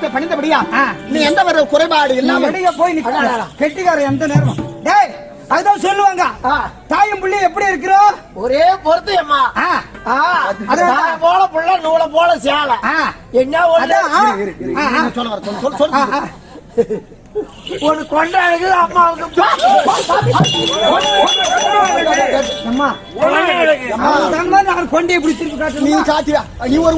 பாதத்தை பணிந்தபடியா நீ எந்த ஒரு குறைபாடு இல்லாம போய் கெட்டிக்காரன் எந்த நேரம் டேய் அதுதான் சொல்லுவாங்க தாயும் புள்ளி எப்படி இருக்கிறோம் ஒரே பொறுத்து அம்மா போல புள்ள நூலை போல சேலை என்ன ஒண்ணு கொண்டாடுது அம்மாவுக்கு நான் கொண்டே இப்படி திருப்பி காட்டு நீ காட்டியா நீ ஒரு